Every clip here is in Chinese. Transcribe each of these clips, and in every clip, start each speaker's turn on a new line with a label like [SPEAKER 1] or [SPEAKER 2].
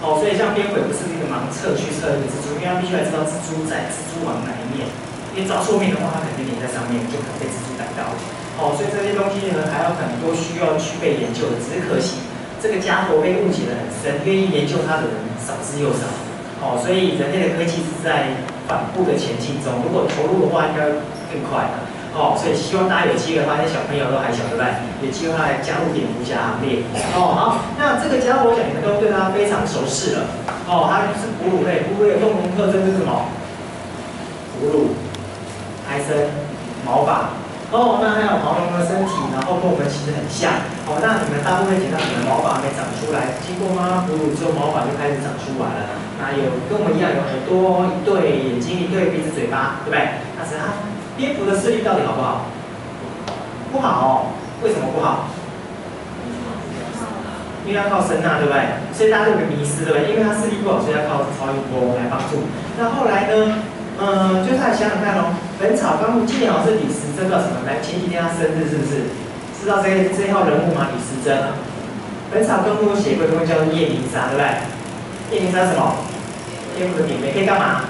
[SPEAKER 1] 哦，所以像蝙蝠也不是一个盲测去测一个蜘蛛，因为它必须要知道蜘蛛在蜘蛛网哪一面，因为找错面的话，它肯定黏在上面，就可能被蜘蛛逮到。哦，所以这些东西呢，还有很多需要去被研究的，只是可惜这个家伙被误解得很深，愿意研究它的人少之又少。哦，所以人类的科技是在反复的前进中，如果投入的话，应该更快了。哦，所以希望大家有机会的话，那小朋友都还小，对不对？有机会来加入蝙蝠侠行列。哦，好，那这个家伙，我想你们都对它非常熟识了。哦，它是哺乳类，哺乳类的共同特征是什么？哺乳、胎生、毛发。哦，那还有毛茸茸的身体，然后跟我们其实很像。哦，那你们大部分捡到你的毛发还没长出来，经过妈妈哺乳之后，毛发就开始长出来了。那有跟我们一样有耳朵、一对眼睛、一对鼻子、嘴巴，对不对？但是它蝙蝠的视力到底好不好？不好哦，为什么不好？因为要靠声呐，对不对？所以大家都有个迷思，对不对？因为它视力不好，所以要靠超音波来帮助。那后来呢？就再想想看哦，《本草纲目》今年好像是李时珍，不知道什么来，前几天他生日是不是？知道这一号人物吗？李时珍。《本草纲目》写过一个东西叫做夜明砂，对不对？夜明砂是什么？蝙蝠的名可以干嘛？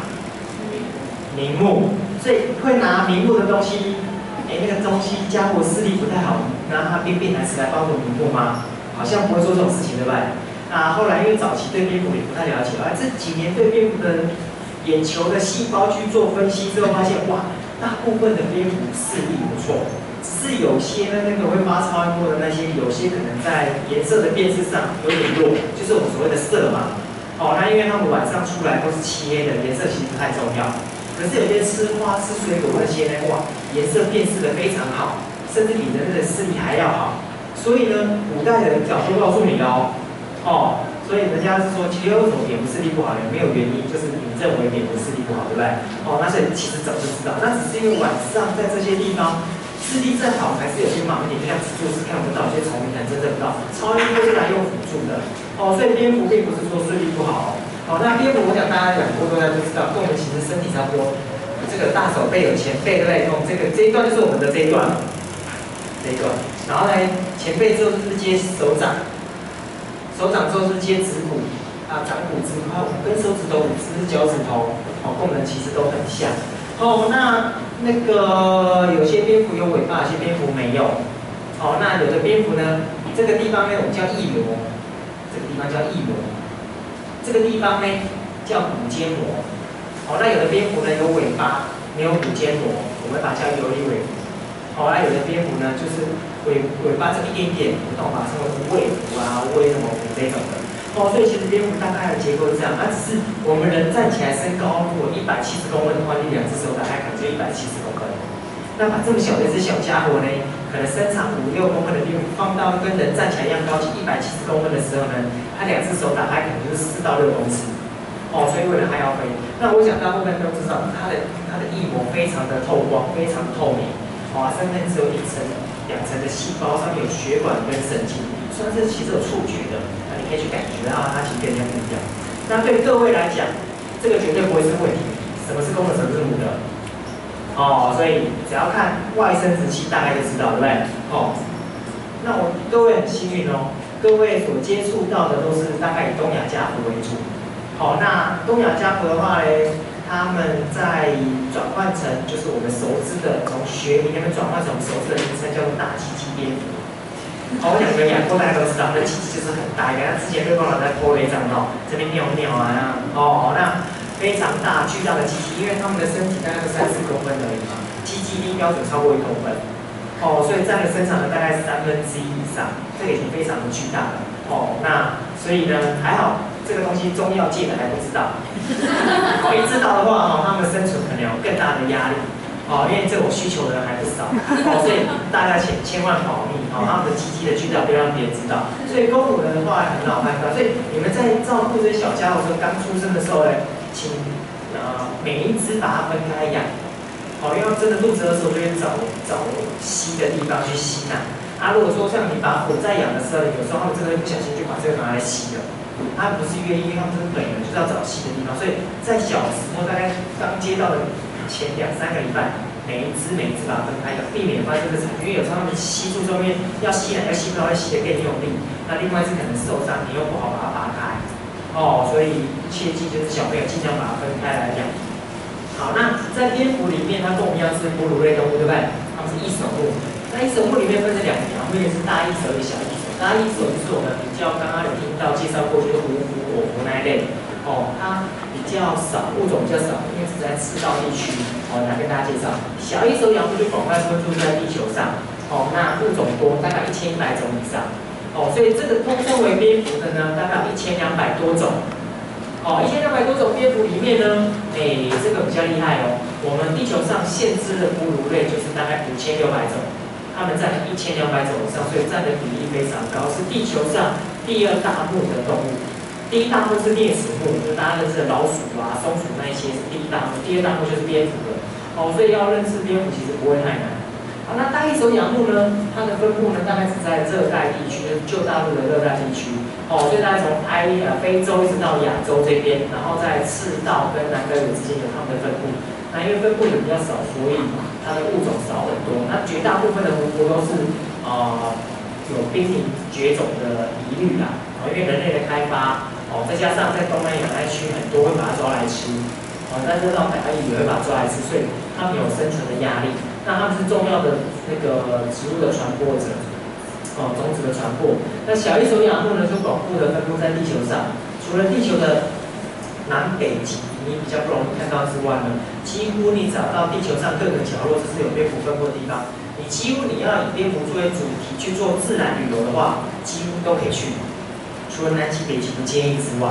[SPEAKER 1] 名目。所以会拿名目的东西，那个东西家伙视力不太好，拿它变来吃来帮助名目吗？好像不会做这种事情，对不对？那后来因为早期对蝙蝠也不太了解，这几年对蝙蝠的眼球的细胞去做分析之后，发现哇，大部分的蝙蝠视力不错，只是有些呢那个会发超音波的那些，有些可能在颜色的辨识上有点弱，就是我们所谓的色盲。哦，那因为他们晚上出来都是漆黑的，颜色其实不太重要。可是有些吃花、吃水果那些呢，哇，颜色辨识的非常好，甚至比人类的视力还要好。所以呢，古代的人早就告诉你了哦。所以人家是说，其实为什么蝙蝠视力不好呢？没有原因，就是你认为蝙蝠视力不好，对不对？哦，那所以其实早就知道，那只是因为晚上在这些地方视力再好，还是有些盲点，就像蜘蛛是看不到，有些虫你可能侦测不到，超音波是来用辅助的。哦，所以蝙蝠并不是说视力不好。哦，那蝙蝠我想大家养过，大家就知道，跟我们其实身体差不多。这个大手背有前背，对不对？哦，这一段就是我们的这一段，然后呢，前背之后就是接手掌。手掌之后是接指骨啊，掌骨、指骨，还有跟手指头、指脚趾头，功能其实都很像。哦，那个有些蝙蝠有尾巴，有些蝙蝠没有。哦，那有的蝙蝠呢，这个地方呢我们叫翼膜，这个地方叫翼膜，这个地方呢叫骨尖膜。哦，那有的蝙蝠呢有尾巴，没有骨尖膜，我们把它叫游离尾蝠。哦，那有的蝙蝠呢就是尾巴这一点点不动，把它称为无尾蝠啊、无尾什么蝠这种的。哦，所以其实蝙蝠大概的结构是这样，只是我们人站起来身高如果170公分的话，你两只手大概可能就170公分。那把这么小的一只小家伙呢，可能身长5、6公分的蝙蝠放到跟人站起来一样高，170公分的时候呢，它两只手打开可能就是4到6公尺。哦，所以为了它要飞，那我想大部分都知道，它的翼膜非常的透光，非常透明。哦，上面只有1层、2层的细胞，上面有血管跟神经，虽然这其实有触觉的，你可以去感觉到它其实跟人家不一样。那对各位来讲，这个绝对不会是问题。什么是公的，什么是母的？哦，所以只要看外生殖器，大概就知道，对不对？哦，那各位很幸运哦，各位所接触到的都是大概以东亚家蝠为主。好，那东亚家蝠的话呢？他们在转换成就是我们熟知的，从学名里面转换成我们熟知的名称叫做大鸡鸡蝙蝠。好，我想你们养过，大家都知道，那鸡鸡就是很大一个。它之前被报道在玻璃上哦，这边尿尿啊，哦，那非常大巨大的鸡鸡，因为它们的身体大概是3、4公分而已嘛，鸡鸡一标准超过1公分。哦，所以占了身长的大概1/3以上，这个已经非常的巨大了。哦，那所以呢，还好。这个东西中药界的还不知道，一知道的话，他们的生存可能有更大的压力，因为这种需求的人还不少，所以大家千万保密，他们的鸡鸡的巨大不要让别人知道。所以公母的话很好判断，所以你们在照顾这些小家伙的时候，刚出生的时候呢，请每一只把它分开养，因为真的肚子饿的时候就会找吸的地方去吸奶。如果说像你把虎在养的时候，有时候他们真的不小心就把这个拿来吸了。他不是愿意，因为他们是本能，就是要找吸的地方。所以在小时候，大概刚接到的前2、3个礼拜，每一只把它分开，避免发生这个惨。因为有时候他们吸住之后面要吸奶，要吸不到，会吸得更用力。那另外一只可能受伤，你又不好把它拔开。所以切记就是小朋友尽量把它分开来养。好，那在蝙蝠里面，它跟我们一样是哺乳类动物，对不对？它们是翼手目。那翼手目里面分成两条，一个是大翼手，一个小翼手。大翼手就是我们比较刚刚有听到介绍过，就是胡蝠、果蝠那一类。它比较少，物种比较少，因为只在赤道地区。来跟大家介绍，小翼手养目就广泛分布在地球上。那物种多，大概1100种以上。所以这个通称为蝙蝠的呢，大概有1200多种。1200多种蝙蝠里面呢，这个比较厉害哦。我们地球上现知的哺乳类就是大概5600种，它们占了1200种以上，所以占的比例非常高，是地球上第2大目的动物。第1大目是啮齿目，就大家认识的老鼠啊、松鼠那一些是第1大目，第2大目就是蝙蝠了。所以要认识蝙蝠其实不会太难。好，那大翼手养目呢，它的分布呢大概只在热带地区，就是旧大陆的热带地区。所以大概从非洲一直到亚洲这边，然后在赤道跟南北纬之间有它们的分布。那因为分布也比较少，所以它的物种少很多。那绝大部分的胡蝠都是有濒临绝种的疑虑啦。因为人类的开发，再加上在东南亚那区很多会把它抓来吃，但是到北海也会把它抓来吃，所以它们有生存的压力。那它们是重要的那个植物的传播者。种子的传播。那小翼手养目呢，就广泛的分布在地球上，除了地球的南北极你比较不容易看到之外呢，几乎你找到地球上各个角落就是有蝙蝠分布的地方，几乎你要以蝙蝠作为主题去做自然旅游的话，几乎都可以去。除了南极、北极不建议之外，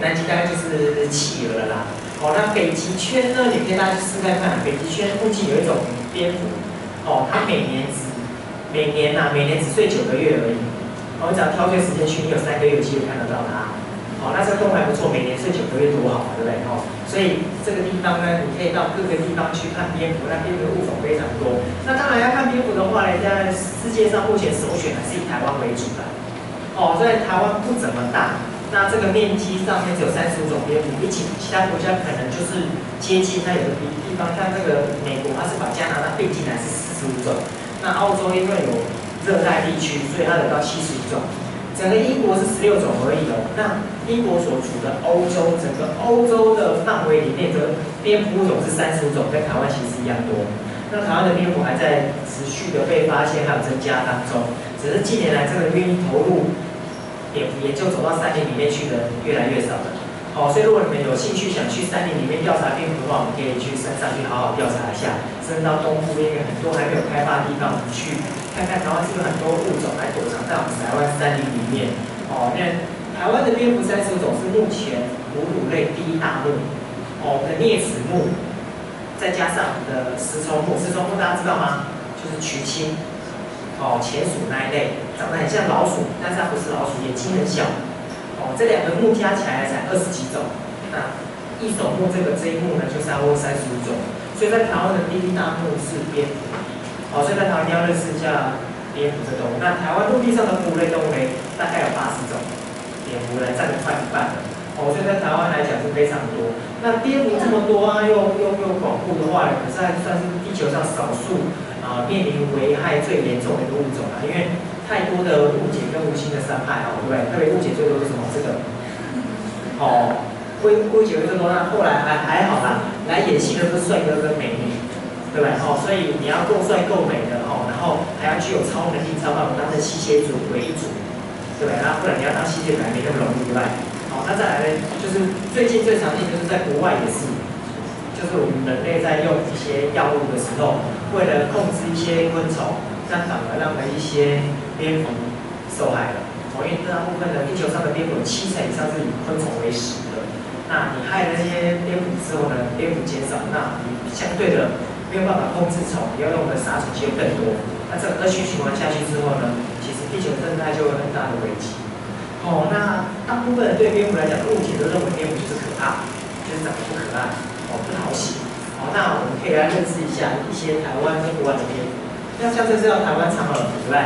[SPEAKER 1] 南极大概就是企鹅了啦。那北极圈呢，你可以大家去试看看，北极圈附近有一种蝙蝠，它每年只睡9个月而已。你只要挑对时间去，你有3个月有机会看得到它。那这个动物还不错，每年睡9个月多好，对不对？所以这个地方呢，你可以到各个地方去看蝙蝠，那蝙蝠的物种非常多。那当然要看蝙蝠的话呢，在世界上目前首选还是以台湾为主的。所以台湾不怎么大，那这个面积上面只有35种蝙蝠，比起其他国家可能就是接近。它有的地方像这个美国，它是把加拿大并进来是45种。那澳洲因为有热带地区，所以它有到71种。整个英国是16种而已哦。那英国所处的欧洲，整个欧洲的范围里面的蝙蝠物种是35种，跟台湾其实一样多。那台湾的蝙蝠还在持续的被发现，还有增加当中。只是近年来这个愿意投入蝙蝠研究走到山林里面去的人越来越少了。所以如果你们有兴趣想去山林里面调查蝙蝠的话，我们可以去山上去好好调查一下，甚至到东部因为很多还没有开发的地方，我们去看看台湾是不是很多物种还躲藏在我们台湾山林里面。因为台湾的蝙蝠35种是目前哺乳类第1大目，的啮齿目，再加上我们的食虫目，食虫目大家知道吗？就是渠青。钱鼠那一类，长得很像老鼠，但是它不是老鼠，眼睛很小。这2个目加起来才20几种。那翼手目这一目呢，就差不多35种。所以在台湾的第1大目是蝙蝠。所以在台湾一定要认识一下蝙蝠这动物。那台湾陆地上的哺乳类动物呢，大概有80种，蝙蝠呢占了快1半了。所以在台湾来讲是非常多。那蝙蝠这么多啊，又广布的话呢，可是还算是地球上少数。面临危害最严重的一个物种啦，因为太多的误解跟无心的伤害对不对？特别误解最多是什么？这个，误解最多，那后来还好啦，来演戏的是帅哥跟美女，对不对？所以你要够帅够美的然后还要具有超能力，才把我们当成吸血组为一组，对不对？那不然你要当吸血鬼还没那么容易，对不对？那再来呢，就是最近最常见就是在国外也是。就是我们人类在用一些药物的时候，为了控制一些昆虫，但反而让了一些蝙蝠受害了。因为大部分的地球上的蝙蝠70%以上是以昆虫为食的。那你害了那些蝙蝠之后呢，蝙蝠减少，那你相对的没有办法控制虫，你要用的杀虫剂又更多。那这个恶性循环下去之后呢，其实地球生态就有很大的危机。那大部分人对蝙蝠来讲的误解都认为蝙蝠就是可怕，就是长得不可爱。不讨喜。那我们可以来认识一下一些台湾跟国外的蝙蝠。那像这是叫台湾长耳蝠，对不对？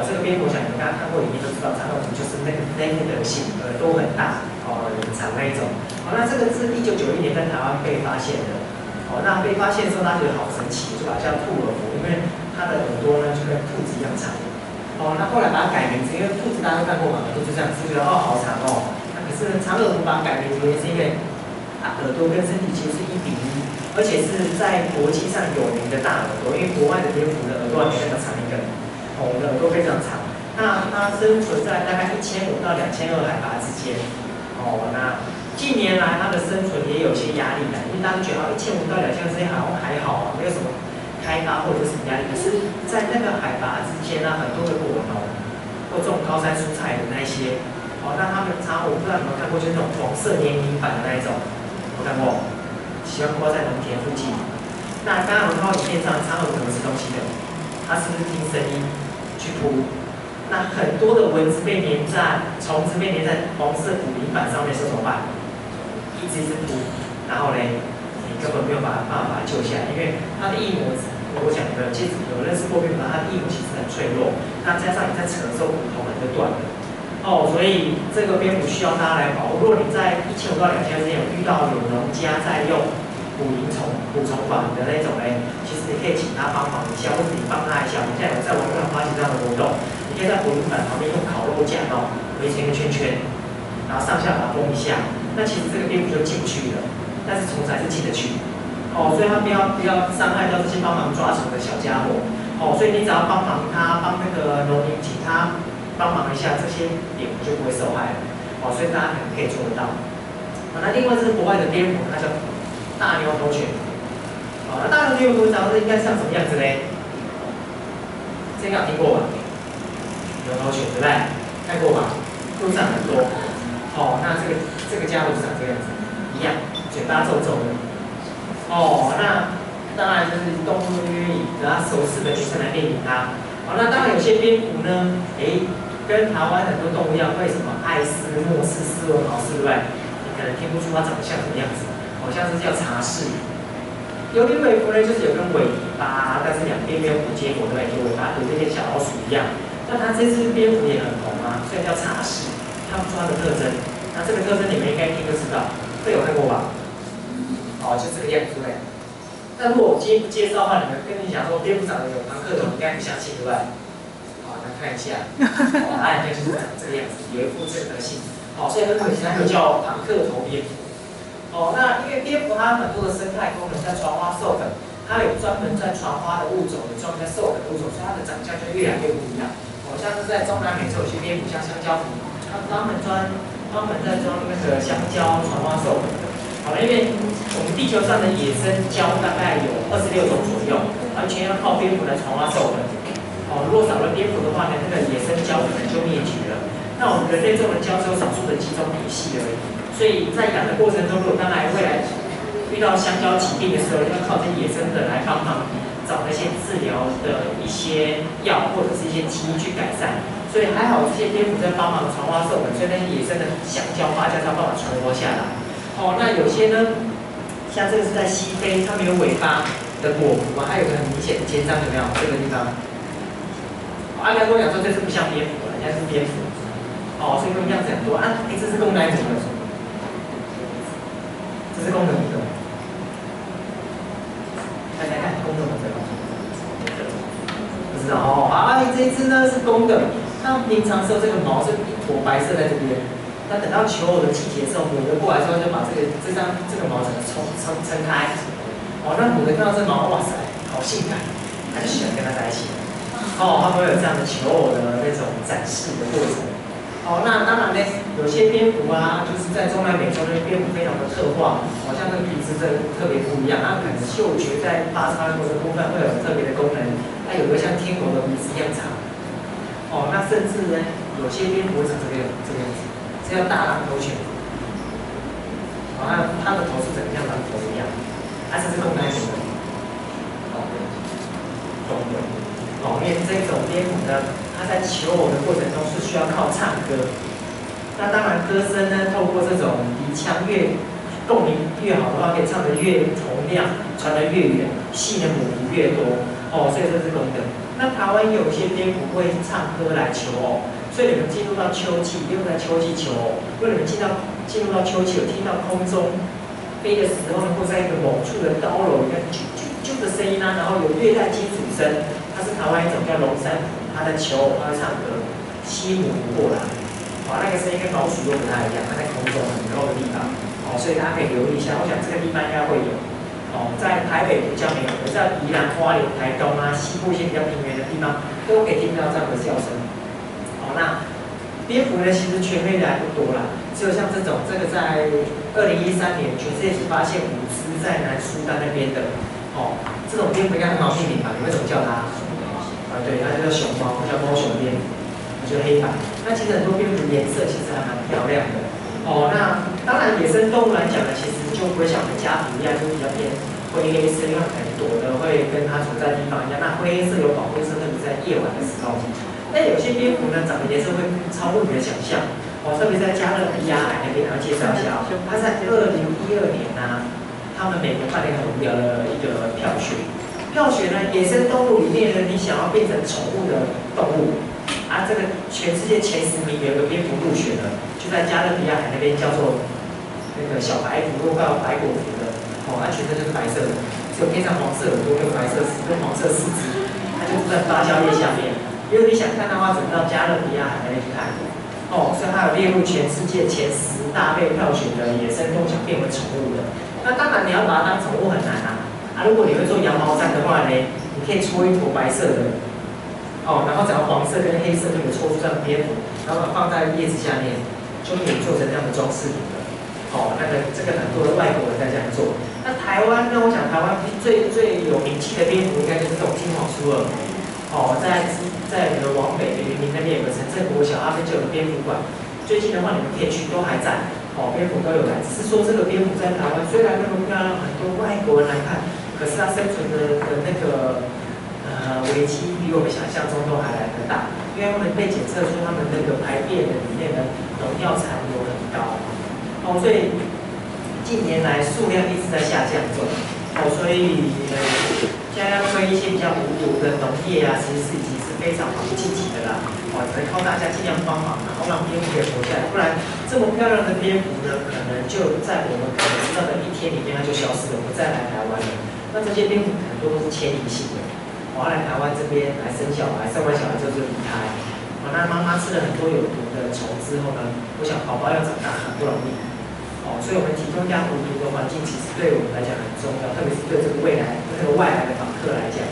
[SPEAKER 1] 这个蝙蝠，想你们大家看过影片都知道，长耳蝠就是那个德性，耳朵很大，很长那一种。那这个是1991年在台湾被发现的。那被发现的时候，大家觉得好神奇，就把它叫兔耳蝠，因为它的耳朵呢就跟兔子一样长。那后来把它改名字，因为兔子大家都看过嘛，耳朵就这样，就觉得好长那可是长长耳蝠把它改名原因是因为它耳朵跟身体其实是1:1，而且是在国际上有名的大耳朵，因为国外的蝙蝠的耳朵还没那么长一根，我们的耳朵非常长。那它生存在大概1500到2200海拔之间。那近年来它的生存也有些压力的，因为大家觉得1500到2000之间好像还好啊，没有什么开发或者是什么压力。可是，在那个海拔之间呢，很多的果农或种高山蔬菜的那一些，那他们我不知道你们看过，就是那种黄色黏泥板的那一种，有看过？喜欢挂在农田附近。那刚刚我们看到影片上，长耳蝠怎么吃东西的？它是不是听声音去扑？那很多的虫子被粘在黄色捕蝇板上面，是怎么办？一直扑，然后呢，你根本没有办法把它救下来，因为它的翼膜，我讲的，其实有认识过蝙蝠，它的翼膜其实很脆弱，那加上你在扯的时候，骨头可能就断了。所以这个蝙蝠需要大家来保护。如果你在1500到2000之间有遇到有农家在用捕虫板的那种其实你可以请他帮忙一下，或者你帮他一下。我们现在有在网上发起这样的活动。你可以在捕蝇板旁边用烤肉架围成一个圈圈，然后上下把它封一下。那其实这个蝙蝠就进不去了，但是虫子还是进得去。所以它不要伤害到这些帮忙抓虫的小家伙。所以你只要帮忙他，帮那个农民请他帮忙一下，这些蝙蝠就不会受害了。所以大家可能可以做得到。那另外是国外的蝙蝠，它叫大牛头犬。那大牛头犬长得应该像什么样子嘞？这个有听过吧？牛头犬对不对？看过吧？路上很多。那这个家伙就长这个样子，一样，嘴巴皱皱的。那当然就是动物约以它熟识的女生来命名它。那当然有些蝙蝠呢，跟台湾很多动物一样，会什么爱斯、莫氏、斯文豪氏，对不对？你可能听不出它长得像什么样子，好像是叫茶氏。有点尾蝠呢，就是有根尾巴，但是两边没有虎结果，对不对？就尾巴跟这些小老鼠一样。那它这只蝙蝠也很红啊，所以叫茶氏。看不出它的特征，那这个特征你们应该一听就知道，这有看过吧？就这个样子，对不对？那如果我今天不介绍的话，你们跟你讲说蝙蝠长得有庞克头，应该不相信，对不对？来看一下，它应该就是长这个样子，有一副这个德性。所以很可惜，它就叫庞克头蝙蝠。那因为蝙蝠它很多的生态功能，在传花授粉，它有专门在传花的物种，有专门在授粉的物种，所以它的长相就越来越不一样。像是在中南美洲有些蝙蝠，像香蕉蝠，它专门在装那个香蕉传花授粉的。因为我们地球上的野生蕉大概有26种左右，完全要靠蝙蝠来传花授粉。如果少了蝙蝠的话呢，那个野生蕉可能就灭绝了。那我们人类种的蕉只有少数的几种品系而已，所以在养的过程中，如果当然未来遇到香蕉疾病的时候，要靠这野生的来帮忙找那些治疗的一些药或者是一些基因去改善。所以还好这些蝙蝠在帮忙传花授粉，所以那些野生的香蕉芭蕉才有办法存活下来。那有些呢，像这个是在西非，它没有尾巴的果蝠嘛，它有个很明显的尖章，有没有？这个地方。阿良跟我讲说这是不像蝙蝠，人家是蝙蝠。所以跟样子很多啊。这是公的还是母的？这是公的母的。看看看，公的母的。不知道这一只呢是公的，它平常时候这个毛是一坨白色在这边。那等到求偶的季节的时候，母的过来之后就把这个毛整个撑开。那母的看到这毛，哇塞，好性感，它就喜欢跟它在一起。它会有这样的求偶的那种展示的过程。那当然呢，有些蝙蝠啊，就是在中南美洲那边蝙蝠非常的特化，像那个鼻子特别不一样，它可能嗅觉在巴沙罗的部分会有特别的功能，它有个像天狗的鼻子一样长。那甚至呢，有些蝙蝠会长这个样子。这叫大狼头犬，它的头是整个像狼头一样，这是公的还是母的？公的。因为这种蝙蝠呢，它在求偶的过程中是需要靠唱歌。那当然，歌声呢，透过这种鼻腔共鸣越好的话，可以唱得越洪亮，传得越远，吸的母鱼越多。所以这是公的。那台湾有一些蝙蝠会唱歌来求偶。所以你们进入到秋季，又在秋季求偶。如果你们进入到秋季，有听到空中飞的时候呢，或在一个某处的高楼里面啾啾啾的声音然后有乐带金属声，它是台湾一种叫龙山蝠，它在求偶，它会唱歌，吸母鱼过来。那个声音跟老鼠又不太一样，它在空中很所以大家可以留意一下。我想这个地方应该会有。哦，在台北比较没有，可是在宜兰、花莲、台东啊，西部一些比较平原的地方，都可以听到这样的叫声。哦，那蝙蝠呢，其实全类的还不多啦，只有像这种，这个在2013年全世界只发现5只在南苏丹那边的。哦，这种蝙蝠应该很好命名吧？你会怎么叫它？对，它就叫熊猫，叫猫熊蝙蝠，就是黑白。那其实很多蝙蝠颜色其实还蛮漂亮的。哦，那当然野生动物来讲呢，其实就不会像我们家鼠一样，就比较偏灰黑色，因为可能躲的会跟它处在地方一样。那灰黑色有保护色，特别在夜晚的时候。但有些蝙蝠呢，长的颜色会超乎你的想象。哦，特别在加勒比亚海那边，要介绍一下。它在2012年啊，他们美国办了一个很无聊的一个票选。票选呢，野生动物里面呢，你想要变成宠物的动物啊，这个全世界前10名有一个蝙蝠入选了，就在加勒比亚海那边叫做那个小白蝠，或叫白果蝠的。哦，它全身就是白色的，只有配上黄色耳朵跟白色跟黄色四肢，它就住在芭蕉叶下面。如果你想看的话，只能到加勒比亚海那边去看。哦，所以它有列入全世界前10大被票选的野生动物想变为宠物的。那当然你要把它当宠物很难啊。如果你会做羊毛毡的话呢，你可以搓一坨白色的，哦，然后只要黄色跟黑色就可以搓出这样的蝙蝠，然后放在叶子下面，就可以做成这样的装饰品了。哦，这个很多的外国人在这样做。那台湾呢？我想台湾最有名气的蝙蝠应该就是这种金黄苏耳。哦，在你们往北的云林那边有个城镇国小，那边就有蝙蝠馆。最近的话你们可以去，都还在。哦，蝙蝠都有来，只是说这个蝙蝠在台湾虽然那么漂亮，很多外国人来看。可是它生存的那个危机比我们想象中都还来得大，因为他们被检测出他们那个排便的里面的农药残留很高，哦，所以近年来数量一直在下降中，哦，所以现在要推一些比较无毒的农业啊，其实已经是非常积极的啦，哦，只能靠大家尽量帮忙，然后让蝙蝠可以活下来，不然这么漂亮的蝙蝠呢，可能就在我们可能知道的1天里面它就消失了，不再来台湾了。那这些蝙蝠很多都是迁移性的，我要来台湾这边来生小孩，生完小孩之后就离开。那妈妈吃了很多有毒的虫之后呢，我想宝宝要长大很不容易。哦，所以我们提供这样无毒的环境，其实对我们来讲很重要，特别是对这个外来的访客来讲。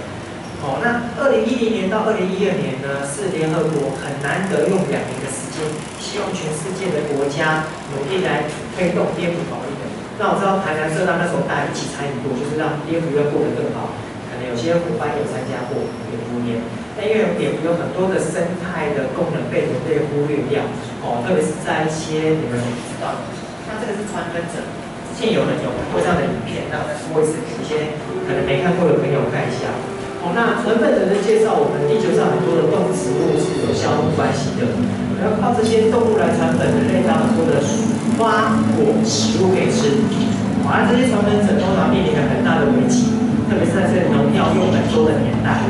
[SPEAKER 1] 哦，那2010年到2012年呢，是联合国很难得用2年的时间，希望全世界的国家努力来推动蝙蝠保育的。那我知道台南社大那时候大家一起参与过，就是让蝙蝠要过得更好。可能有些伙伴有参加过蝙蝠年，但因为蝙蝠有很多的生态的功能被人类忽略掉，哦，特别是在一些你们知道，像这个是传粉者，之前有人有看过这样的影片，那我再说一次给一些可能没看过的朋友看一下。哦，那传粉者的介绍，我们地球上很多的动植物是有相互关系的，要靠这些动物来传粉，人类到很多的花果食物可以吃。这些传粉者通常面临着很大的危机，特别是在这个农药用很多的年代。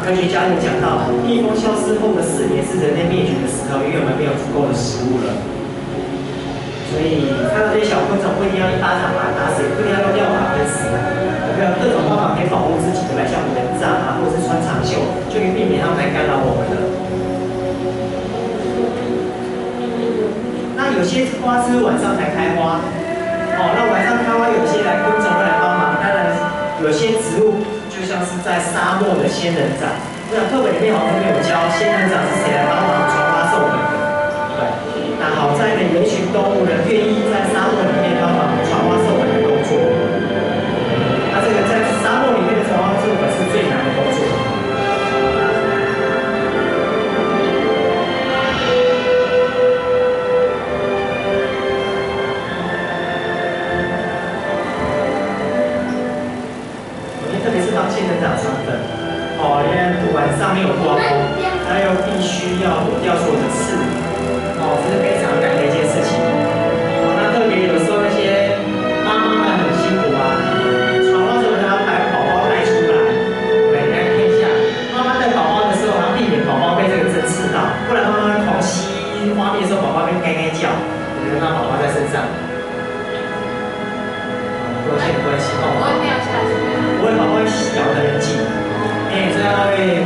[SPEAKER 1] 科学家有讲到，蜜蜂消失后的4年是人类灭绝的时候，因为我们没有足够的食物了。所以看到这些小昆虫，不一定要一巴掌把它打死，不一定要用药法喷死，我们有各种方法可以保护自己，对吧？像蚊帐啊，或者是穿长袖，就可以避免它们来干扰我们的。那有些花是晚上才开花，哦，那晚上开花有些来昆虫会来帮忙，当然有些植物。就像是在沙漠的仙人掌，我想课本里面好像没有教仙人掌是谁来帮忙传花授粉的，对。那好在呢，有一群动物呢愿意在沙漠里面帮忙传花授上没有光哦，它又必须要躲掉所有的刺，哦，这是非常难的一件事情。那特别有时候那些妈妈们很辛苦啊，传话时候还要把宝宝带出来，对，来看一下，妈妈带宝宝的时候，然后避免宝宝被这个针刺到，不然妈妈狂吸花蜜的时候，宝宝会该该叫，我觉得让宝宝在身上。有些关系哦，
[SPEAKER 2] 不会掉下去，
[SPEAKER 1] 不会，宝宝会咬得很紧，所以它会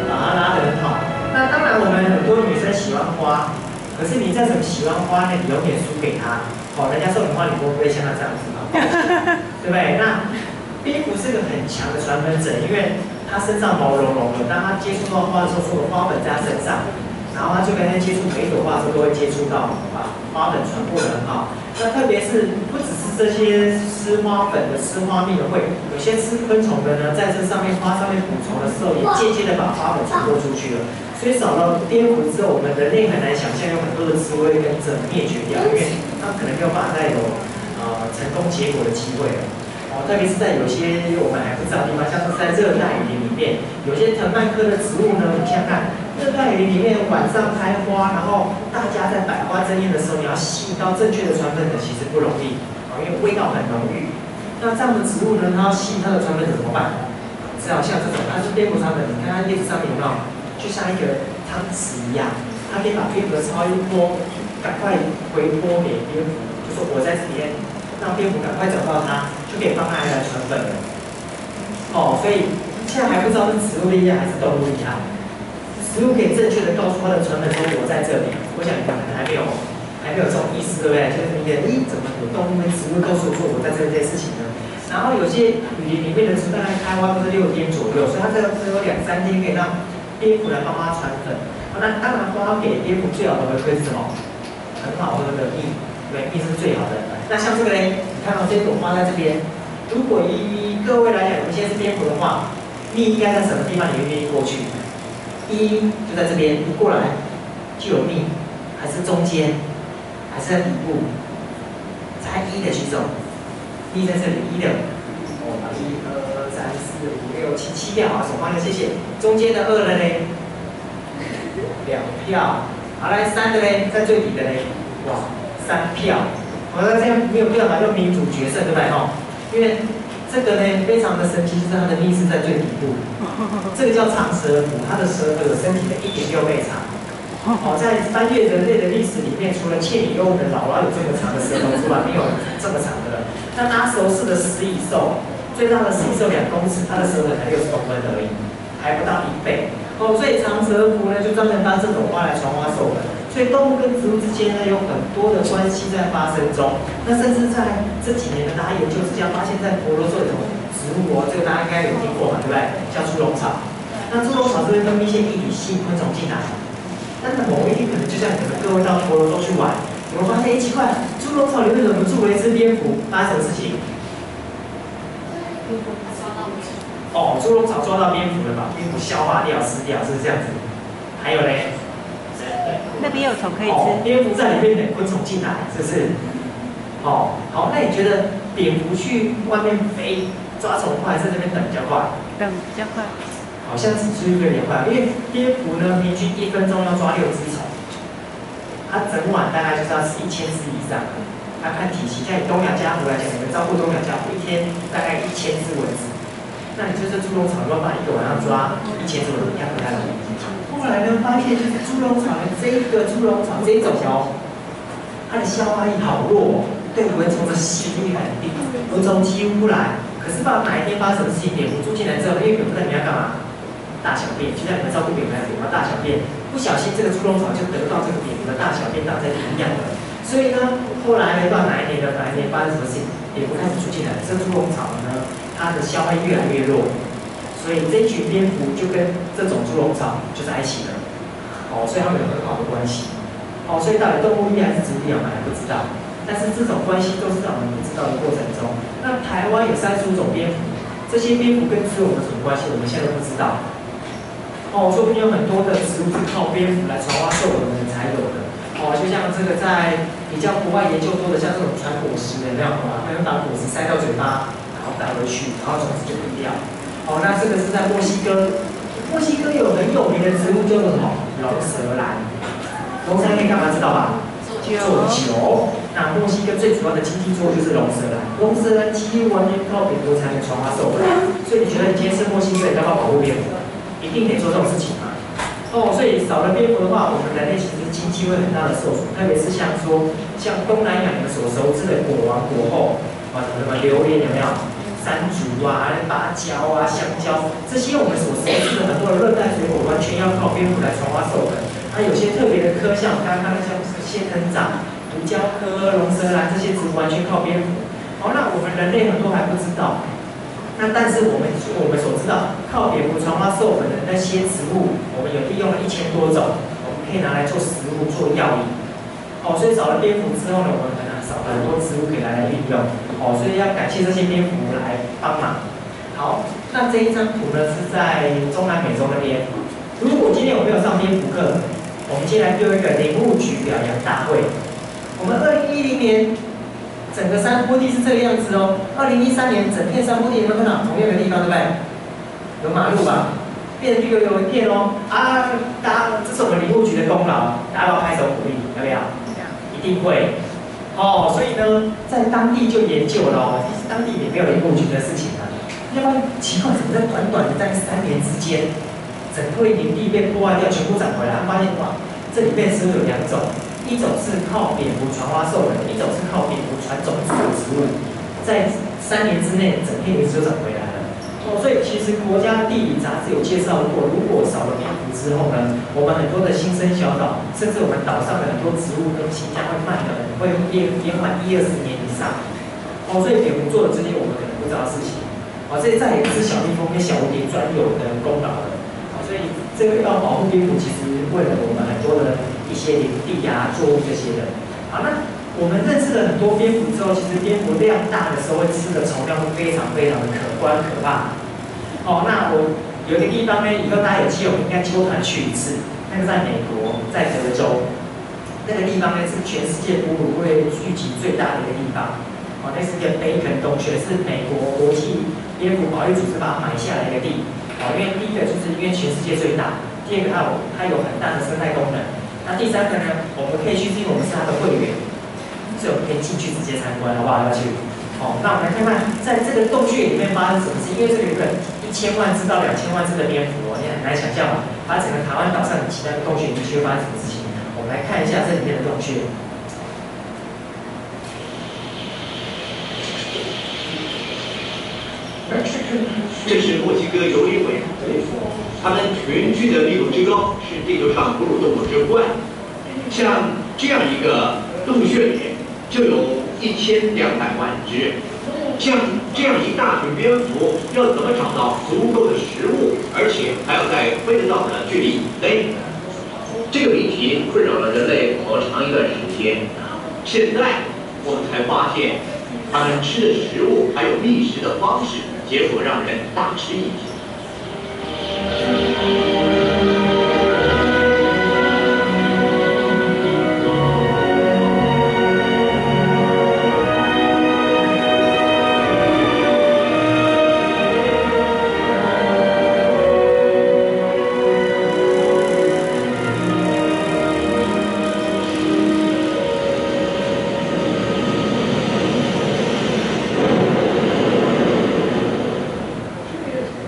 [SPEAKER 1] 把它拉得很好。那当然，我们很多女生喜欢花，可是你再怎么喜欢花呢，你永远输给她。哦，人家送你花，你不会像她这样子嘛，对不对？那蝙蝠是个很强的传粉者，因为它身上毛茸茸的，当它接触到花的时候，所有花粉在它身上，然后它就跟它接触每一朵花的时候都会接触到，把花粉传播得很好。那特别是不只是这些吃花粉的、吃花蜜的会，有些吃昆虫的呢，在这上面花上面捕虫的时候，也间接的把花粉传播出去了。所以少了蝙蝠之后，我们人类很难想象有很多的植物会跟着灭绝掉，因为它可能没有办法再有成功结果的机会了。哦，特别是在有些我们还不知道的地方，像是在热带雨林里面，有些藤蔓科的植物呢，你想想看。热带雨林里面晚上开花，然后大家在百花争艳的时候，你要吸引到正确的传粉者，其实不容易啊，因为味道很浓郁。那这样的植物呢，它要吸引它的传粉者怎么办？只好像这种，它是蝙蝠传粉，你看它叶子上面有没有，就像一个汤匙一样，它可以把蝙蝠的超音波赶快回波给蝙蝠，就说我在这边，让蝙蝠赶快找到它，就可以帮它来传粉了。哦，所以现在还不知道是植物厉害还是动物厉害。植物可以正确的告诉它的传粉说我在这里，我想你们可能还没有这种意思，对不对？就是你的，怎么有动物跟植物告诉我说我在这件事情呢？然后有些雨林里面的植物大概开花都是6天左右，所以它这个只有2、3天可以让蝙蝠来帮它传粉。那当然花给蝙蝠最好的回馈是什么？很好喝的蜜，对，蜜是最好的。那像这个嘞，你看到这朵花在这边，如果以各位来讲，你们现在是蝙蝠的话，蜜应该在什么地方你会愿意过去？就在这边，一过来就有蜜，还是中间，还是在底部？猜1的举手，蜜在这里1的，哦，1、2、3、4、5、6、7，7票，好，手放下，谢谢。中间的2的嘞，2票，好来3的嘞，在最底的嘞，哇，3票，好，那这样没有办法用民主决胜，对不对？哦，因为这个呢非常的神奇，就是它的蜜是在最底部，这个叫长舌蝠，它的舌头有身体的1.6倍长。哦，在翻阅人类的历史里面，除了倩女幽魂的姥姥有这么长的舌头之外，没有这么长的了。那大家熟悉的食蚁兽，最大的食蚁兽2公尺，它的舌头才60公分而已，还不到1倍。哦，所以长舌蝠呢就专门当这种花来传花授粉。所以动物跟植物之间呢有很多的关系在发生中。那甚至在这几年呢，大家研究之下发现，在婆罗洲有种植物哦，这个大家应该有听过嘛，对不对？叫猪笼草。那猪笼草是会分泌一些液体吸引昆虫进来。但是某一天可能就像你们各位到婆罗洲去玩，你会发现，奇怪，猪笼草里面怎么住了一只蝙蝠？发生什么事情？哦，猪笼草抓到蝙蝠了，把蝙蝠消化掉、吃掉，是不是这样子？还有嘞？
[SPEAKER 3] 那边有虫可以吃。
[SPEAKER 1] 哦，蝙蝠在里面等昆虫进来，是不是？哦，好，那你觉得蝙蝠去外面飞抓虫快，还是在那边等比较快？
[SPEAKER 3] 等比较快。
[SPEAKER 1] 好像是出一个点快，因为蝙蝠呢，平均1分钟要抓6只虫，它整晚大概就是要吃1000只以上。它看体型，像以东亚家族来讲，你们照顾东亚家族，一天大概1000只蚊子。那你就是猪笼草，要把一个晚上抓1000只蚊子，应该不太容易。后来呢，发现就是猪笼草的这个猪笼草这一种哦，它的消化力好弱，对蚊虫的吸引力很低，蚊虫几乎不来。可是不知道哪一天发生什么事情，蝙蝠住进来之后，因为蝙蝠在里面要干嘛？大小便，就像你们照顾蝙蝠来，蝙蝠大小便，不小心这个猪笼草就得到这个蝙蝠的大小便当在营养了。所以呢，后来不知道哪一年发生什么事情，蝙蝠开始住进来，这猪笼草呢，它的消化力越来越弱，所以这群蝙蝠就跟这种猪笼草就在一起了。哦，所以他们有很好的关系。哦，所以到底动物力还是植物力，我们还不知道。但是这种关系都是在我们不知道的过程中。那台湾有35种蝙蝠，这些蝙蝠跟植物有什么关系？我们现在都不知道。哦，说不定有很多的植物是靠蝙蝠来传花授粉的才有的。哦，就像这个在比较国外研究多的，像这种传果实的那样啊，它用把果实塞到嘴巴，然后带回去，然后种子就不掉。哦，那这个是在墨西哥墨西哥有很有名的植物叫做什么？龙舌兰。龙舌兰可以干嘛知道吧？做酒。那墨西哥最主要的经济作物就是龙舌兰。龙舌兰几乎完全靠蝙蝠才能传花授粉。所以你觉得你今天是墨西哥，你要不要保护蝙蝠？一定得做这种事情嘛。哦，所以少了蝙蝠的话，我们人类其实经济会很大的受损，特别是像东南亚你们所熟知的果王果后啊，什么榴莲有没有？山竹啊、芭蕉啊、香蕉，这些我们所熟知的很多的热带水果，完全要靠蝙蝠来传花授粉。有些特别的科，像我刚刚像仙人掌、胡椒科、龙舌兰这些植物，完全靠蝙蝠。那我们人类很多还不知道。但是我们所知道，靠蝙蝠传花授粉的那些植物，我们有利用了1000多种，我们可以拿来做食物、做药理。所以少了蝙蝠之后呢，我们可能少了很多植物可以来运用。所以要感谢这些蝙蝠来帮忙。好，那这一张图呢是在中南美洲那边。如果今天我没有上蝙蝠课，我们接下来就有一个林务局表扬大会。我们2010年整个山坡地是这个样子哦。2013年整片山坡地有没有看到同样的地方，对不对？有马路吧？变成有一片哦。大家这是我们林务局的功劳，大家要拍手鼓励，要不要？一定会。所以呢，在当地就研究了其实当地也没有林务局的事情啊。要不然奇怪，怎么在短短的在3年之间，整个林地被破坏掉，全部长回来？发现哇，这里面植物有2种，一种是靠蝙蝠传花授粉，一种是靠蝙蝠传种子的植物，在3年之内，整片林子就长回来了。所以其实国家地理杂志有介绍过，如果少了蝙蝠之后呢，我们很多的新生小岛，甚至我们岛上的很多植物更新将会慢的，会延缓10-20年以上。所以蝙蝠做了这些我们可能不知道的事情。这再也不是小蜜蜂跟小蝴蝶专有的功劳了。所以这个要保护蝙蝠，其实为了我们很多的一些林地啊、作物这些的。那我们认识了很多蝙蝠之后，其实蝙蝠量大的时候会吃的虫量会非常非常的可观可怕。那我有一个地方呢，以后大家有机会，我们应该揪团去一次。那个在美国，在德州，那个地方呢是全世界哺乳类聚集最大的一个地方。那是一个北肯洞穴，是美国国际蝙蝠保育组织把它买下来的一个地。因为第一个就是因为全世界最大，第二个它有很大的生态功能。那第三个呢，我们可以去，是因为我们是它的会员，所以我们可以进去直接参观，好不好？要去。那我们来看看，在这个洞穴里面发生什么事？因为这个有个1000万只到2000万只的蝙蝠，你很难想象嘛。它整个台湾岛上其他的洞穴地区会发生什么事情？我们来看一下这里面的洞穴。
[SPEAKER 2] 这是墨西哥游林委员会，它们群聚的密度之高是地球上哺乳动物之冠。像这样一个洞穴里就有1200万只，像这样一大群蝙蝠要怎么找到足够的食物，而且还要在飞得到的距离以内？这个谜题困扰了人类好长一段时间。现在我们才发现，它们吃的食物还有觅食的方式，结果让人大吃一惊。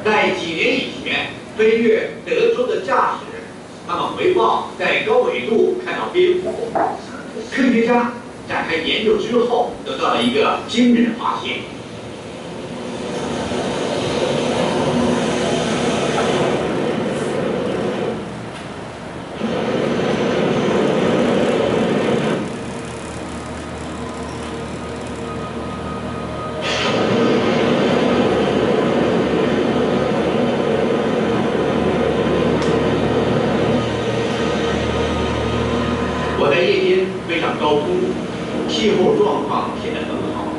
[SPEAKER 2] 在几年以前，飞越德州的驾驶，他们回报在高纬度看到蝙蝠。科学家展开研究之后，得到了一个惊人的发现。我在夜间飞上高空，气候状况显得很好。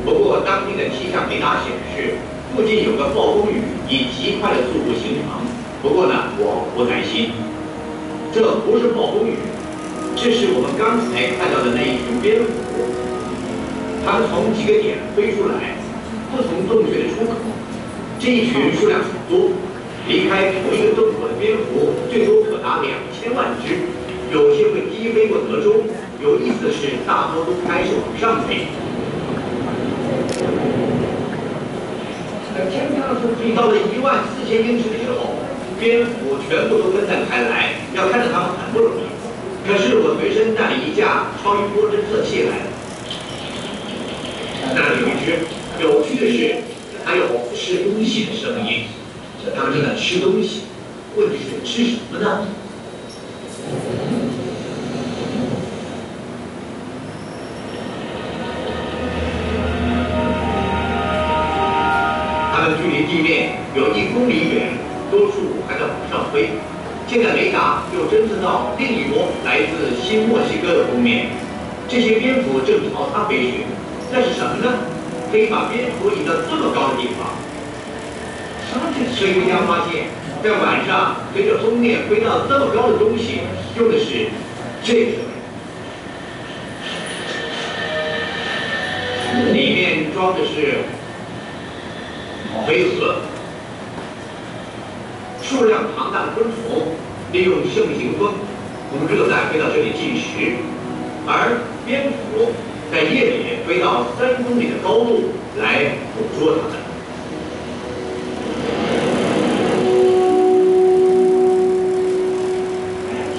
[SPEAKER 2] 不过，当地的气象雷达显示，附近有个暴风雨以极快的速度形成。不过呢，我不担心，这不是暴风雨，这是我们刚才看到的那一群蝙蝠。它们从几个点飞出来，不从洞穴的出口，这一群数量很多，离开同一个洞口的蝙蝠最多可达2000万只，有些会低飞过德州。有意思的是，大多都开始往上飞。等天亮的时候，到了14000英尺的时候，蝙蝠全部都分散开来，要看到它们很不容易。可是我随身带了一架超音波侦测器来了，那里有一只。有趣的是，还有吃东西的声音，它们正在吃东西。问题是吃什么呢？它们距离地面有1公里远，多数还在往上飞。现在雷达又侦测到另一波来自新墨西哥的封面，这些蝙蝠正朝它飞去。那是什么呢？可以把蝙蝠引到这么高的地方。科学家发现，在晚上随着封面飞到这么高的东西，用的是这个，里面装的是飞蛾。数量庞大的昆虫利用盛行风从热带飞到这里进食，而蝙蝠在夜里飞到3公里的高度来捕捉它们。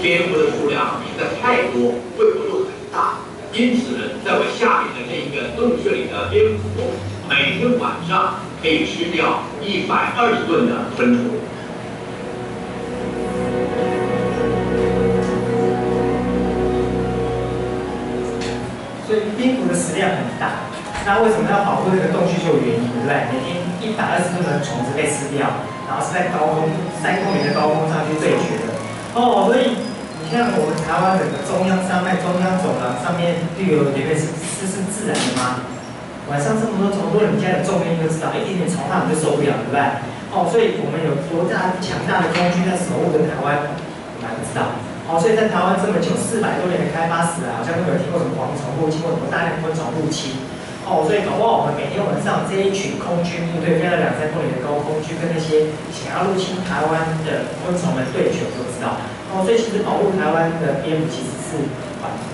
[SPEAKER 2] 蝙蝠的数量实在太多，胃口又很大，因此在我下面的这个洞穴里的蝙蝠，每天晚上可以吃掉120吨的昆虫。
[SPEAKER 1] 所以蝙蝠的食量很大，那为什么要保护这个洞穴就有原因，对不对？每天120吨的虫子被吃掉，然后是在高空3公里的高空上去对决的。所以你看我们台湾整个中央山脉、中央走廊上面绿油里面是自然的吗？晚上这么多虫，如果你家有种面就知道，一点点虫它们就受不了，对不对？所以我们有多大强大的空军在守护着台湾，我们还不知道。所以在台湾这么久，400多年的开发史好像都没有听过什么蝗虫入侵或什么大量昆虫入侵。所以搞不好我们每天晚上这一群空军部队飞到2、3公里的高空去跟那些想要入侵台湾的昆虫们对决，我都知道。所以其实保护台湾的蝙蝠其实是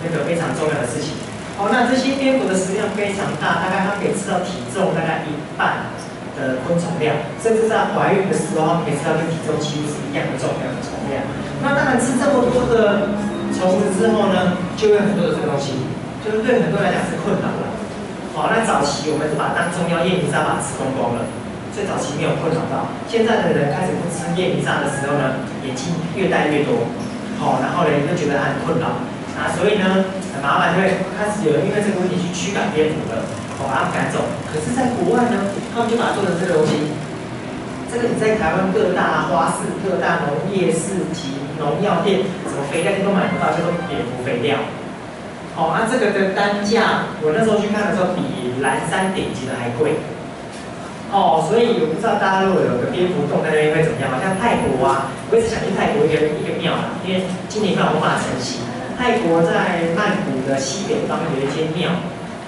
[SPEAKER 1] 那个非常重要的事情。那这些蝙蝠的食量非常大，大概它可以吃到体重大概1半的昆虫量，甚至在怀孕的时候，它们可以吃到跟体重几乎是一样的重量的虫量。那当然吃这么多的虫子之后呢，就有很多的这个东西，就是对很多人来讲是困扰了。那早期我们是把它当中药叶泥沙把它吃光光了，最早期没有困扰到。现在的人开始不吃叶泥沙的时候呢，眼睛越戴越多，然后呢就觉得它很困扰，所以呢很麻烦，就会开始有人因为这个问题去驱赶蝙蝠了，把它们赶走。可是，在国外呢，他们就把它做成这个东西。这个你在台湾各大花市、各大农业市集、农药店，什么肥料店都买不到，叫做蝙蝠肥料。这个的单价，我那时候去看的时候，比蓝山顶级的还贵。所以我不知道大家如果有个蝙蝠洞在那边会怎么样？好像泰国啊，我一直想去泰国一个庙啦，因为今年刚好无法成行。泰国在曼谷的西北方有一间庙，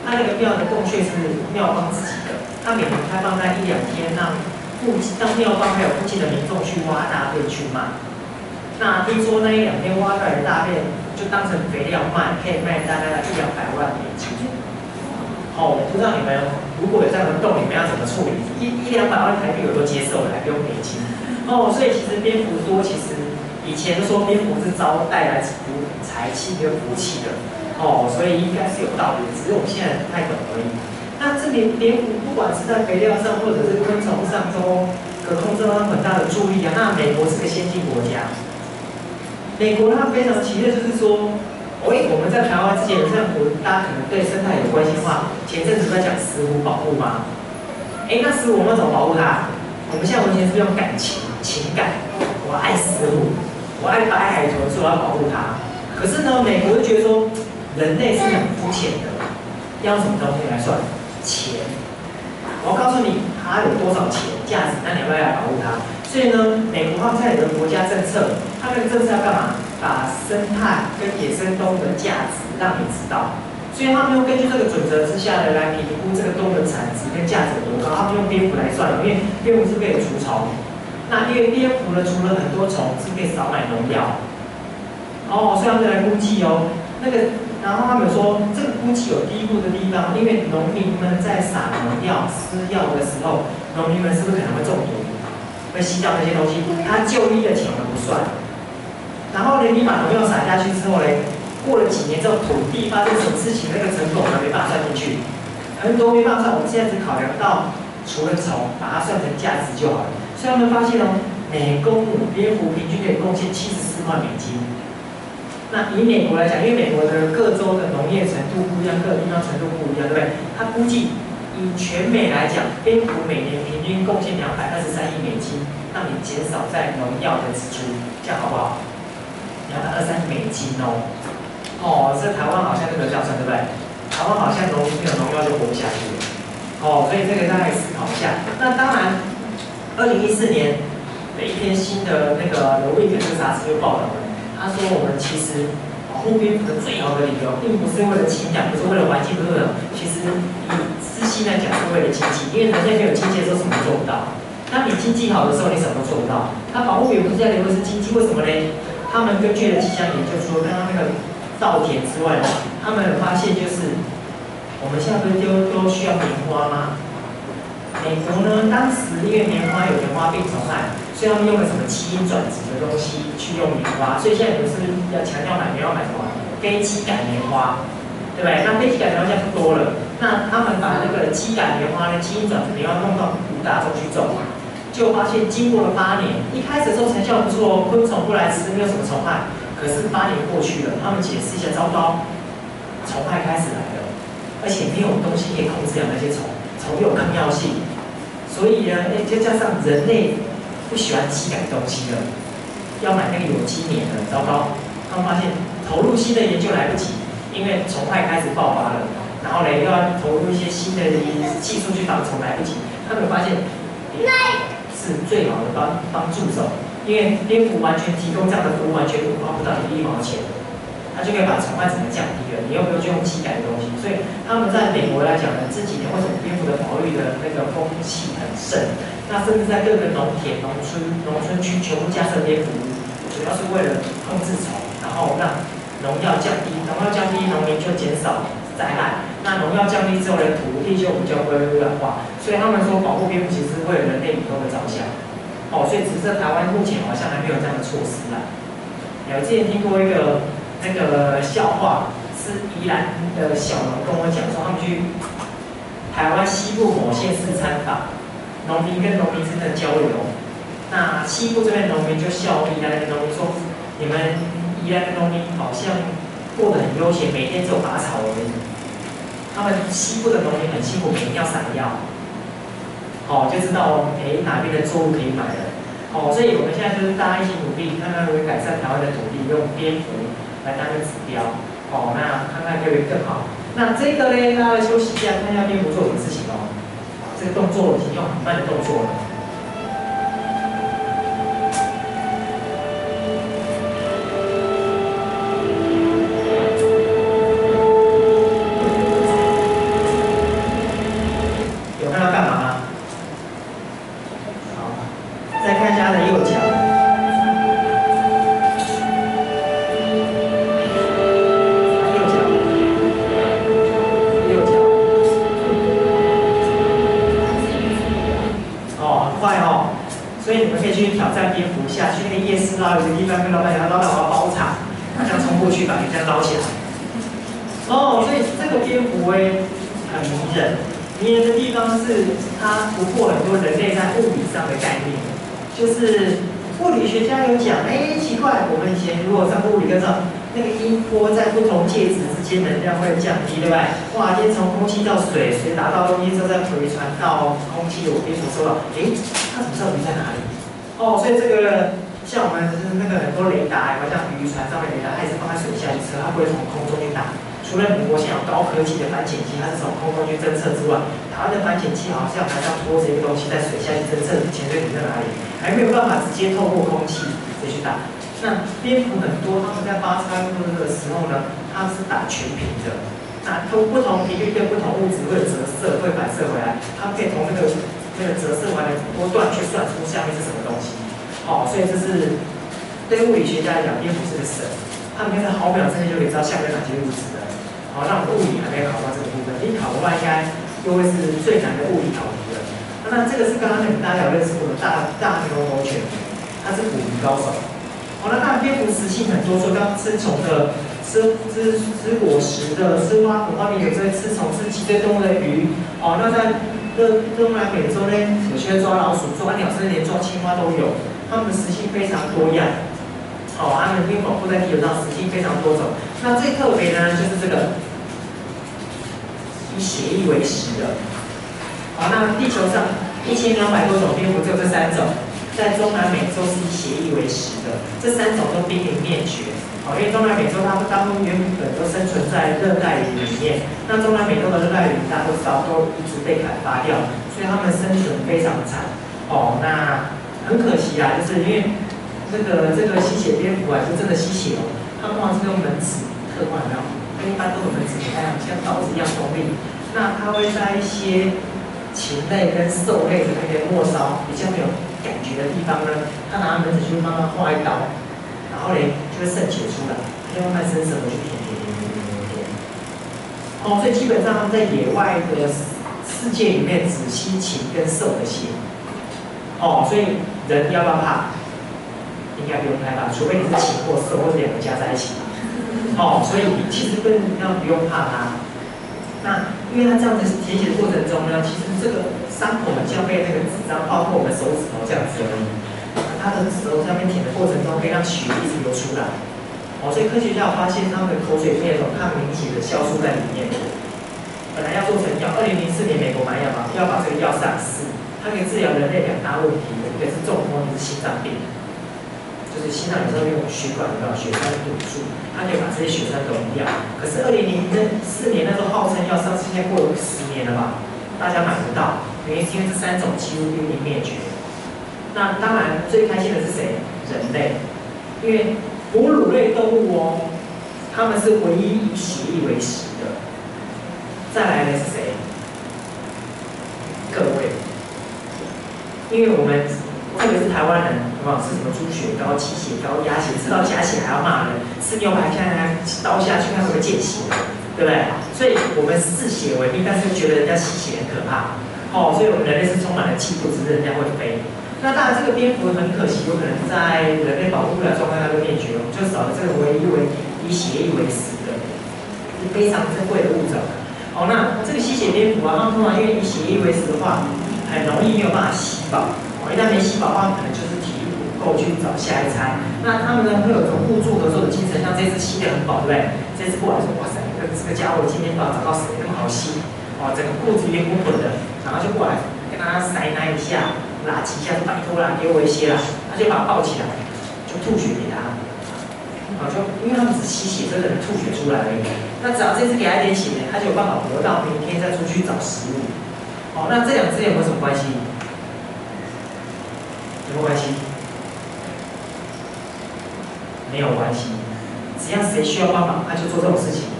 [SPEAKER 1] 它那个庙的洞穴是庙方自己的，它每年开放在1、2天，让庙方还有附近的民众去挖大便去卖。那听说那1、2天挖出来的大便就当成肥料卖，可以卖大概100-200万美金。我不知道你们如果有这样的洞，你们要怎么处理？100-200万台币我都接受了，还不用美金。所以其实蝙蝠多，其实以前说蝙蝠是带来财气跟福气的，所以应该是有道理的，只是我们现在不太懂而已。那这边蝙蝠不管是在肥料上或者是昆虫上都可控制到很大的注意啊。那美国是个先进国家，美国它非常奇特，就是说，我们在台湾之前有政府，大家可能对生态有关心的话，前阵子在讲石虎保护嘛。那石虎我们要怎么保护它？我们现在完全是用情感，我爱石虎，我爱白海豚，所以我要保护它。可是呢，美国就觉得说，人类是很肤浅的，要用什么东西来算？钱。我要告诉你，它有多少钱价值，那你要不要来保护它？所以呢，美国他们现在有个国家政策，他们的政策要干嘛？把生态跟野生动物的价值让你知道。所以他们用根据这个准则之下的来评估这个动物的产值跟价值有多高。他们用蝙蝠来算，因为蝙蝠是可以除虫。那因为蝙蝠呢，除了很多虫，是可以少买农药。所以他们来估计哦，然后他们说这个估计有低估的地方，因为农民们在撒农药、施药的时候，农民们是不是可能会中毒，会吸掉那些东西？他就医的钱我们不算。然后呢，你把农药撒下去之后呢，过了几年之后，土地发生什么事情，那个成本我们没办法算进去，很多没办法算。我们现在只考量到除了虫，把它算成价值就好了。所以他们发现哦，每公亩蝙蝠平均可以贡献74块美金。那以美国来讲，因为美国的各州的农业程度不一样，各个地方程度不一样，对不对？他估计以全美来讲，蝙蝠每年平均贡献223亿美金，让你减少在农药的支出，这样好不好？223亿美金哦。这台湾好像这个这样算，对不对？台湾好像农民没有农药就活不下去了。所以这个大家可以思考一下。那当然，2014年的一篇新的那个《Week》这个杂志就报道了。他说：“我们其实保护蝙蝠的最好的理由，并不是为了情感，不是为了环境，不是为了，其实以私心来讲，是为了经济。因为人类没有经济的时候，什么都做不到。当你经济好的时候，你什么都做不到。他保护蝙蝠在理由是经济，为什么呢？他们根据了气象研究，除了刚刚那个稻田之外，他们发现就是我们现在不是都需要棉花吗？美国呢，当时因为棉花有棉花病虫害。”所以他们用了什么基因转殖的东西去用棉花，所以现在不是要强调买棉花买什么非基改棉花，对不对？那非基改棉花现在不多了，那他们把那个基改棉花呢，基因转殖棉花弄到5大洲去种，就发现经过了8年，一开始的时候成效不错，昆虫不来吃，没有什么虫害。可是8年过去了，他们解释一下，糟糕，虫害开始来了，而且没有东西可以控制那些虫，虫有抗药性，所以呢，再加上人类。不喜欢基改的东西了，要买那个有机棉的，糟糕！他们发现投入新的研究来不及，因为虫害开始爆发了，然后呢又要投入一些新的技术去防虫来不及。他们发现是最好的帮助手，因为蝙蝠完全提供这样的服务，完全花不到你1毛钱，它就可以把虫害整个降低了。你又不用去用基改的东西，所以他们在美国来讲呢，这几年为什么蝙蝠的保育的那个风气很盛？那甚至在各个农田、农村区全部加设蝙蝠屋，主要是为了控制虫，然后让农药降低，农民就减少灾害。那农药降低之后呢，土地就比较不会污染化。所以他们说保护蝙蝠其实是为了人类以后的着想。所以只是在台湾目前好像还没有这样的措施啦。我之前听过一个那个笑话，是宜兰的小农跟我讲说，他们去台湾西部某县市参访。农民跟农民之间的交流，那西部这边农民就笑宜兰的农民说：“你们宜兰的农民好像过得很悠闲，每天只有拔草而已。他们西部的农民很辛苦，每天要撒药，就知道哪边的作物可以买了。所以我们现在就是大家一起努力，看看可以改善台湾的土地，用蝙蝠来当个指标。那看看可不可以更好。那这个呢，大家来休息一下，看一下蝙蝠做什么事情哦。”这个动作已经用很慢的动作了。有看到干嘛吗？好，再看一下它的右脚。所以你们可以去挑战蝙蝠侠，去那个夜市捞，有个地方跟老板讲，老板我要包场，这样冲过去把你这样捞起来。所以这个蝙蝠很迷人，迷人的地方是它突破很多人类在物理上的概念，就是物理学家有讲，奇怪，我们以前如果上物理课上，那个音波在不同介质之间能量会降低，对不对？哇，今天从空气到水，水达到东西之后再回传到空气，我可以所收到，它怎么知道鱼在哪里？所以这个像我们那个很多雷达，像渔船上面雷达，它也是放在水下去测，它不会从空中去打。除了美国现在有高科技的反潜机，它是从空中去侦测之外，台湾的反潜机好像还要拖着一个东西在水下去侦测潜水艇在哪里，还没有办法直接透过空气直接去打。那蝙蝠很多，他们在发餐的时候呢，它是打全屏的。那不同频率对不同物质会折射，会反射回来，他们可以从那个折射完的波段去算出下面是什么东西。所以这是对物理学家来讲，蝙蝠是个神，他们可以在毫秒之内就可以知道下面哪些物质的。那我们物理还没有考到这个部分，一考的话应该就会是最难的物理考题了。那这个是刚刚大家有认识过的大牛头犬，它是捕鱼高手。那当然蝙蝠食性很多，说刚吃虫的、吃果实的、吃花果花里有这些吃虫、吃脊椎动物的鱼。那在东南美洲呢，有些抓老鼠、抓鸟，甚至连抓青蛙都有。它们的食性非常多样。它们因为保护在地球上，食性非常多种。那最特别呢，就是这个以血液为食的。那地球上1200多种蝙蝠，只有这3种。在中南美洲是以血液为食的，这3种都濒临灭绝。因为中南美洲它们大部分原本都生存在热带雨林里面，那中南美洲的热带雨林大家都知道都一直被砍伐掉，所以它们生存非常惨。那很可惜啊，就是因为这个吸血蝙蝠啊，就真的吸血它们往往是用门齿特换，然后跟一般都有门齿不太一样，像刀子一样锋利。那它会在一些禽类跟兽类的那个末梢比较没有感觉的地方呢，他拿门子去慢慢划一刀，然后呢就会渗血出来，他就慢慢伸舌头去舔。所以基本上他们在野外的世界里面只吸禽跟兽的血。所以人要不要怕？应该不用害怕，除非你是禽或兽，或者2个加在一起。所以其实不用怕它。那因为它这样子填写的过程中呢，其实这个伤口很像被那个纸张包括我们手指头这样子而已。它的舌头上面舔的过程中，可以让血一直流出来。所以科学家有发现，他们的口水里面有种抗凝血的酵素在里面。本来要做成药，2004年美国买药要把这个药上市，它可以治疗人类2大问题，一个是中风，一个是心脏病。就是心脏有时候用血管血栓堵住，它可以把这些血栓溶掉。可是2004年那时候号称要上市，现在过了10年了吧，大家买不到，原因是因为这3种几乎濒临灭绝。那当然最开心的是谁？人类，因为哺乳类动物它们是唯一以血液为食的。再来的是谁？各位，因为我们特别是台湾人，吃什么猪血糕、鸡血糕、鸭血，吃到加血还要骂人，吃牛排现在刀下去看会不会见血，对不对？所以我们视血为命，但是觉得人家吸血很可怕。所以我们人类是充满了嫉妒，只是人家会飞。那当然，这个蝙蝠很可惜，有可能在人类保护不了状态下就灭绝，就少了这个唯一以血液为食的，是非常珍贵的物种。那这个吸血蝙蝠啊，它们通常因为以血液为食的话，很容易没有办法吸饱。一旦没吸饱的话，可能就是体力不够去找下一餐。那他们呢会有种互助合作的精神，像这次吸得很饱，对不对？这次过来说，哇塞，这个家伙今天把它找到谁那么好吸？整个裤子圆滚滚的，然后就过来跟他塞奶一下，拉几下，拜托啦，给我一些啦，他就把它抱起来，就吐血给他。就因为他们只吸血，真的能吐血出来而已。那只要这次给他一点血，他就有办法活到明天再出去找食物。那这2只有没有什么关系？有没有关系？没有关系。只要谁需要帮忙，他就做这种事情。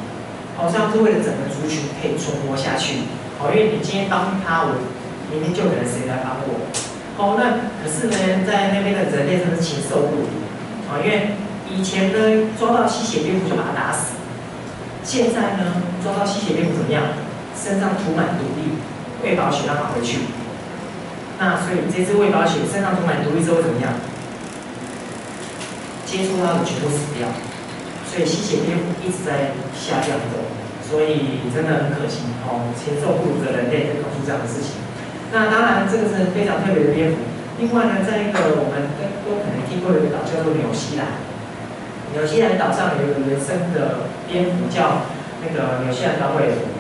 [SPEAKER 1] 这样是为了整个族群可以存活下去。因为你今天帮他，我明天就可能谁来帮我。那可是呢，在那边的人类真是禽兽不如。因为以前呢，抓到吸血蝙蝠就把它打死。现在呢，抓到吸血蝙蝠怎么样？身上涂满毒液，喂饱血让它回去。那所以这只喂饱血，身上涂满毒液之后怎么样？接触到的全部死掉。所以吸血蝙蝠一直在下降中，所以真的很可惜禽兽不如的人类会搞出这样的事情。那当然，这个是非常特别的蝙蝠。另外呢，在一个我们都可能听过的一个岛叫做纽西兰。纽西兰岛上有一个原生的蝙蝠叫那个纽西兰短尾蝠，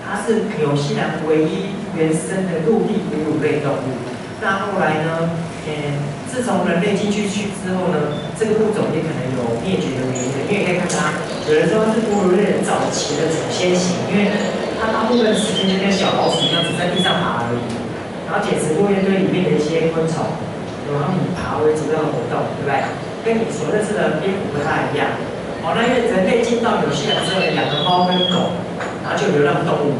[SPEAKER 1] 它是纽西兰唯一原生的陆地哺乳类动物。那后来呢，自从人类进去之后呢，这个物种也可能有灭绝的原因。因为可以看它，有人说它是哺乳类的早期的祖先型，因为它大部分时间就跟小老鼠一样，只在地上爬而已，然后捡食落叶堆里面的一些昆虫，然后以爬为主要的活动，对不对？跟你所认识的蝙蝠不太一样。那因为人类进到纽西兰之后，养了猫跟狗，然后然后就流浪动物，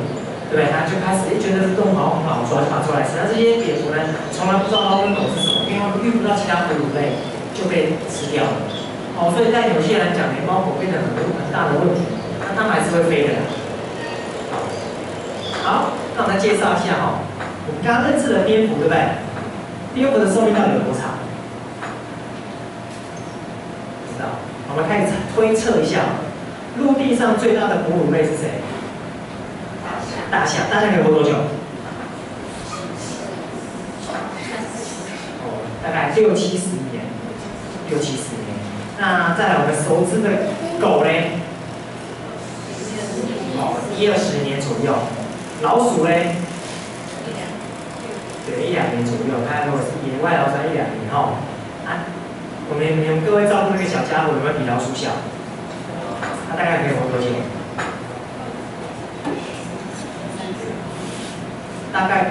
[SPEAKER 1] 对不对？他就开始觉得这动物好很好抓，就把它抓来吃。那这些蝙蝠呢，从来不知道猫跟狗是什么，因为他们遇不到其他哺乳类，就被吃掉了。哦，所以在纽西兰讲，连猫狗变成很大的问题，那它们还是会飞的啦。好，那我们来介绍一下哈，我们刚刚认识的蝙蝠，对不对？蝙蝠的寿命到底有多长？不知道。我们开始推测一下，陆地上最大的哺乳类是谁？大象。大象可以活多久？哦，大概60-70年。60-70年。那再来我们熟知的狗嘞？哦，10-20年左右。老鼠嘞？对，1-2年左右。看如果是野外老鼠，1-2年哈。啊，你们各位照顾那个小家伙有没有比老鼠小？它大概可以活多久？大概。